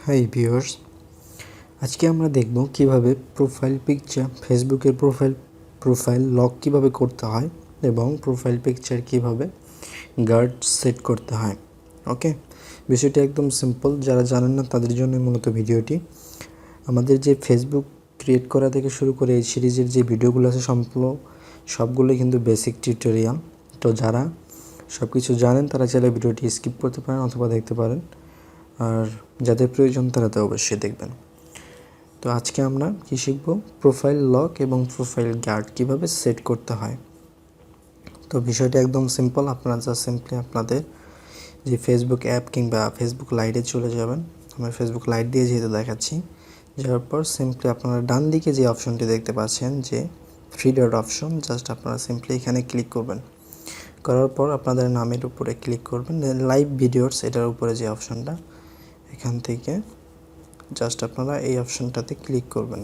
Hi viewers, আজকে আমরা দেখব কিভাবে প্রোফাইল পিকচার ফেসবুকের প্রোফাইল লক কিভাবে করতে হয় এবং প্রোফাইল পিকচার কিভাবে গার্ড সেট করতে হয়। ওকে, বিষয়টি একদম সিম্পল। যারা জানেন না তাদের জন্য মূলত ভিডিওটি। আমাদের যে ফেসবুক ক্রিয়েট করা থেকে শুরু করে এই সিরিজের যে ভিডিওগুলো আছে সবগুলোই কিন্তু বেসিক টিউটোরিয়াল। তো যারা সব কিছু জানেন তারা চাইলে ভিডিওটি স্কিপ করতে পারেন অথবা দেখতে পারেন, আর যাদের প্রয়োজন তারা তো অবশ্যই দেখবেন। তো আজকে আমরা কি শিখব, প্রোফাইল লক এবং প্রোফাইল গার্ড কিভাবে সেট করতে হয়। তো বিষয়টা একদম সিম্পল। আপনারা জাস্ট সিম্পলি আপনাদের যে ফেসবুক অ্যাপ কিংবা ফেসবুক লাইটে চলে যাবেন। আমরা ফেসবুক লাইট দিয়ে যেহেতু দেখাচ্ছি, যাওয়ার পর সিম্পলি আপনারা ডান দিকে যে অপশনটি দেখতে পাচ্ছেন যে থ্রি ডট অপশন, জাস্ট আপনারা সিম্পলি এখানে ক্লিক করবেন। করার পর আপনাদের নামের উপরে ক্লিক করবেন, লাইভ ভিডিওস এটার উপরে যে অপশনটা, এখান থেকে জাস্ট আপনারা এই অপশনটাতে ক্লিক করবেন।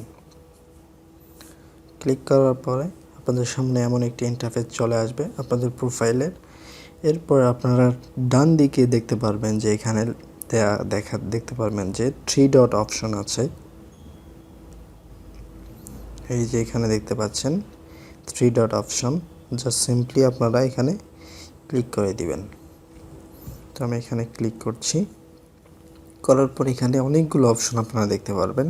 ক্লিক করার পরে আপনাদের সামনে এমন একটি ইন্টারফেস চলে আসবে আপনাদের প্রোফাইলের। এরপর আপনারা ডান দিকে দেখতে পারবেন যে এখানে দেখতে পারবেন যে থ্রি ডট অপশন আছে। এই যে এখানে দেখতে পাচ্ছেন three dot option, just simply আপনারা এখানে ক্লিক করে দিবেন। তো আমি এখানে ক্লিক করছি। করার পর এখানে অনেকগুলো অপশন আপনারা দেখতে পারবেন।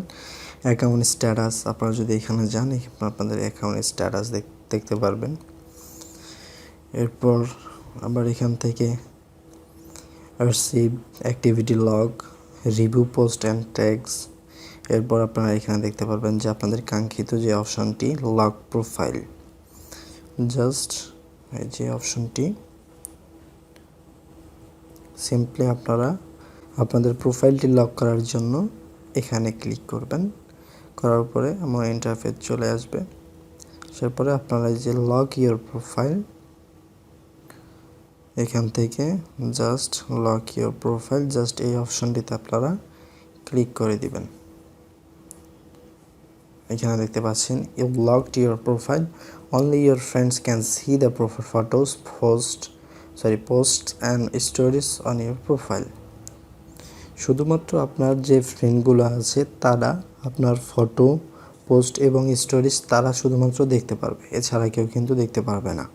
অ্যাকাউন্ট স্ট্যাটাস, আপনারা যদি এখানে যান আপনাদের অ্যাকাউন্ট স্ট্যাটাস দেখতে পারবেন। এরপর আবার এখান থেকে archive, activity log, review post and tags. এরপর আপনারা এখানে দেখতে পারবেন যে আপনাদের কাঙ্ক্ষিত যে অপশনটি লক প্রোফাইল, জাস্ট এই যে অপশনটি সিম্পলি আপনারা আপনাদের প্রোফাইলটি লক করার জন্য এখানে ক্লিক করবেন। করার পরে আমার ইন্টারফেস চলে আসবে। তারপরে আপনারা যে লক ইওর প্রোফাইল, এখান থেকে just lock your profile, just এই অপশনটিতে আপনারা ক্লিক করে দিবেন। এখানে দেখতে পাচ্ছেন you locked your profile, only your friends can see the profile photos post and stories on your profile. শুধুমাত্র আপনার যে ফ্রেন্ডগুলো আছে তারা আপনার ফটো, পোস্ট এবং স্টোরিজ তারা শুধুমাত্র দেখতে পারবে, এছাড়া কেউ কিন্তু দেখতে পারবে না।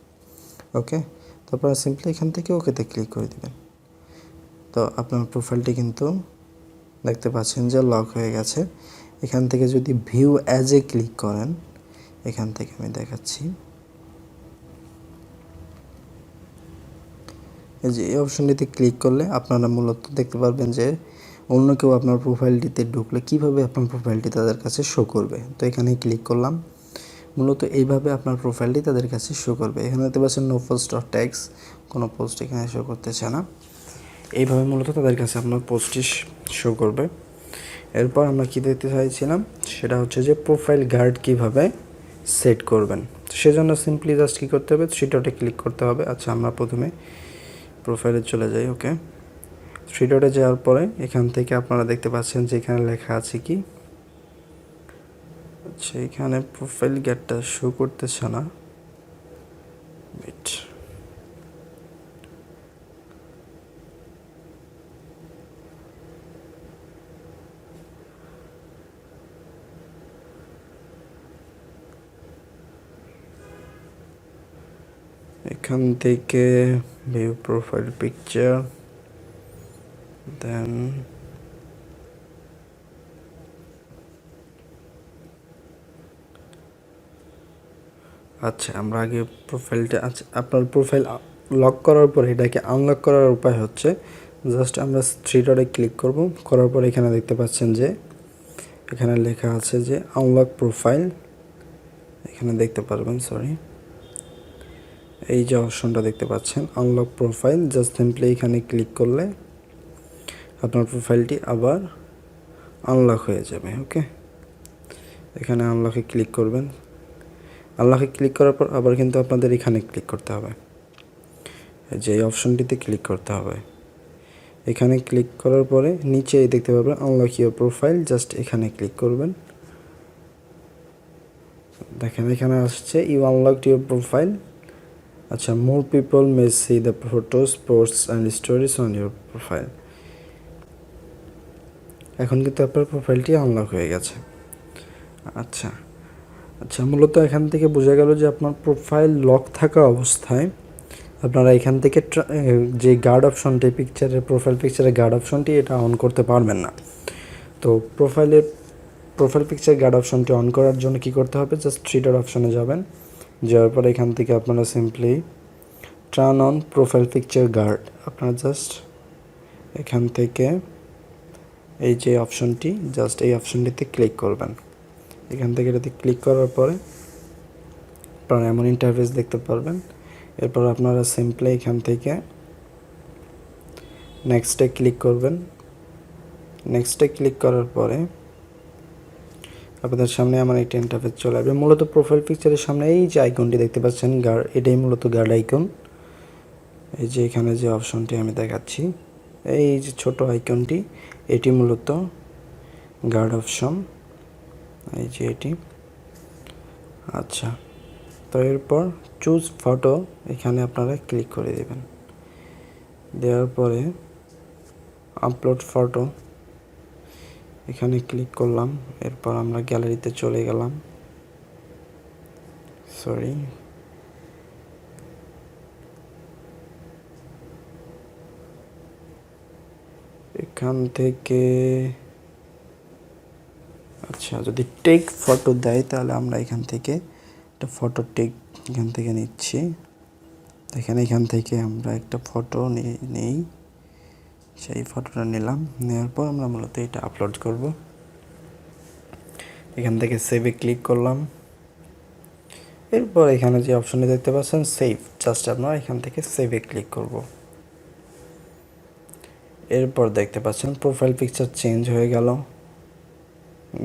ওকে, তারপর সিম্পলি এখান থেকে ওকেতে ক্লিক করে দিবেন। তো আপনার প্রোফাইলটি কিন্তু দেখতে পাচ্ছেন যে লক হয়ে গেছে। এখান থেকে যদি ভিউ অ্যাজ এ ক্লিক করেন, এখান থেকে আমি দেখাচ্ছি, এই যে এই অপশনটিতে ক্লিক করলে আপনারা মূলত দেখতে পারবেন যে অন্য কেউ আপনার প্রোফাইলটিতে ঢুকলে কিভাবে আপনার প্রোফাইলটি তাদের কাছে শো করবে। তো এখানে ক্লিক করলাম, মূলত এইভাবে আপনার প্রোফাইলটি তাদের কাছে শো করবে। এখানে দেখতে পাচ্ছেন নো পোস্ট অর ট্যাগস, কোনো পোস্ট এখানে শো করতেছে না। এইভাবে মূলত তাদের কাছে আপনার পোস্টটি শো করবে। এরপর আমরা কী দেখতে চাইছিলাম সেটা হচ্ছে যে প্রোফাইল গার্ড কিভাবে সেট করবেন। সেজন্য সিম্পলি জাস্ট কী করতে হবে, থ্রি ডটে ক্লিক করতে হবে। আচ্ছা, আমরা প্রথমে প্রোফাইলে চলে যাই। ওকে, থ্রি ডটে যাওয়ার পরে এখান থেকে আপনারা দেখতে পাচ্ছেন যে এখানে লেখা আছে কি, আচ্ছা এখানে প্রোফাইল গার্ডটা শো করতেছে না। এখান থেকে ভিউ প্রোফাইল পিকচার, দেন আচ্ছা আমরা আগে প্রোফাইলটা, আচ্ছা আপনার প্রোফাইল লক করার পর এটাকে আনলক করার উপায় হচ্ছে জাস্ট আমরা থ্রি ডটে ক্লিক করব। করার পর এখানে দেখতে পাচ্ছেন যে এখানে লেখা আছে যে আনলক প্রোফাইল, এখানে দেখতে পারবেন, এই যে অপশনটা দেখতে পাচ্ছেন আনলক প্রোফাইল, জাস্ট সিম্পলি এখানে ক্লিক করলে আপনার প্রোফাইলটি আবার আনলক হয়ে যাবে। ওকে, এখানে আনলকে ক্লিক করবেন। আনলকে ক্লিক করার পর আবার কিন্তু আপনাদের এখানে ক্লিক করতে হবে, যে এই অপশনটিতে ক্লিক করতে হবে। এখানে ক্লিক করার পরে নিচে দেখতে পাবেন আনলক ইওর প্রোফাইল, জাস্ট এখানে ক্লিক করবেন। দেখেন এখানে আসছে ইউ আনলকড ইওর প্রোফাইল। আচ্ছা, more people May C the photos, posts and stories on your profile. এখন কিন্তু আপনার প্রোফাইলটি আনলক হয়ে গেছে। আচ্ছা আচ্ছা, মূলত এখান থেকে বোঝা গেল যে আপনার প্রোফাইল লক থাকা অবস্থায় আপনারা এখান থেকে যে গার্ড অপশনটি প্রোফাইল পিকচারের গার্ড অপশনটি এটা অন করতে পারবেন না। তো প্রোফাইল পিকচার গার্ড অপশনটি অন করার জন্য কি করতে হবে, জাস্ট থ্রি ডট অপশনে যাবেন, যাওয়ার পরে এখান থেকে আপনারা simply turn on profile picture guard, আপনারা জাস্ট এখান থেকে এই যে অপশনটি জাস্ট এই অপশনটিতে ক্লিক করবেন। এখান থেকে এটাতে ক্লিক করার পরে আপনারা এমন ইন্টারফেস দেখতে পারবেন। এরপর আপনারা সিম্পলি এখান থেকে নেক্সটে ক্লিক করবেন। নেক্সটে ক্লিক করার পরে আপনাদের সামনে আমার একটা ইন্টারফেস চলে আসবে। মূলত প্রোফাইল পিকচারের সামনে এই যে আইকনটি দেখতে পাচ্ছেন গার্ড, এটাই মূলত গার্ড আইকন। এই যে এখানে যে অপশনটি আমি দেখাচ্ছি, এই যে ছোট আইকনটি, এটি মূলত গার্ড অপশন, এই যে এটি। আচ্ছা, তো এরপর চুজ ফটো এখানে আপনারা ক্লিক করে দেবেন। দেওয়ার পরে আপলোড ফটো এখানে ক্লিক করলাম। এরপর আমরা গ্যালারিতে চলে গেলাম। সরি, এখান থেকে আচ্ছা, যদি টেক ফটো দেয় তাহলে আমরা এখান থেকে একটা ফটো টেক এখান থেকে নিচ্ছি। এখান থেকে আমরা একটা ফটো নেই, সেই ফটোটা নিলাম। নেওয়ার পর আমরা মূলত এটা আপলোড করব। এখান থেকে সেভে ক্লিক করলাম। এরপর এখানে যে অপশনটি দেখতে পাচ্ছেন সেভ, জাস্ট আপনারা এখান থেকে সেভে ক্লিক করব। এরপর দেখতে পাচ্ছেন প্রোফাইল পিকচার চেঞ্জ হয়ে গেল।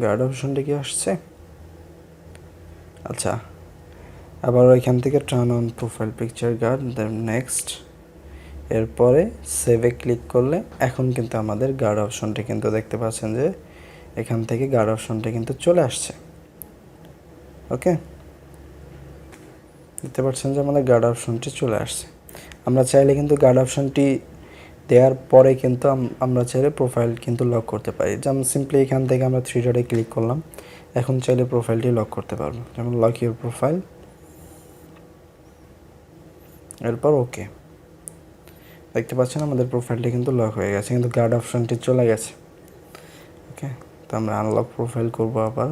গার্ড অপশনটি কি আসছে? আচ্ছা, আবার এখান থেকে turn on profile picture guard, then next. এরপরে সেভে ক্লিক করলে এখন কিন্তু আমাদের গার্ড অপশনটি কিন্তু দেখতে পাচ্ছেন যে এখান থেকে গার্ড অপশনটি কিন্তু চলে আসছে। ওকে, দেখতে পাচ্ছেন যে আমাদের গার্ড অপশনটি চলে আসছে। আমরা চাইলে কিন্তু গার্ড অপশনটি দেওয়ার পরে কিন্তু আমরা চাইলে প্রোফাইল কিন্তু লক করতে পারি। যেমন সিম্পলি এখান থেকে আমরা থ্রি ডটে ক্লিক করলাম, এখন চাইলে প্রোফাইলটি লক করতে পারবো, যেমন লক ইউর প্রোফাইল, এরপর ওকে। দেখতে পাচ্ছেন আমাদের প্রোফাইলটি কিন্তু লক হয়ে গেছে, কিন্তু গার্ড অপশনটি চলে গেছে। ওকে, তো আমরা আনলক প্রোফাইল করবো আবার।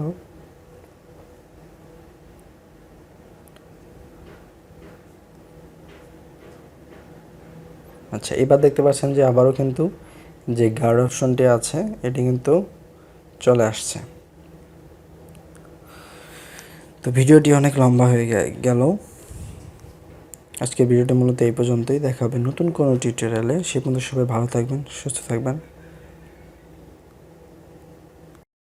আচ্ছা, এবার দেখতে পাচ্ছেন যে আবারও কিন্তু যে গার্ড অপশনটি আছে এটি কিন্তু চলে আসছে। তো ভিডিওটি অনেক লম্বা হয়ে গেল। আজকের ভিডিওটা মূলত এই পর্যন্তই। দেখা হবে নতুন কোনো টিউটোরিয়ালে। সে পর্যন্ত সবাই ভালো থাকবেন, সুস্থ থাকবেন।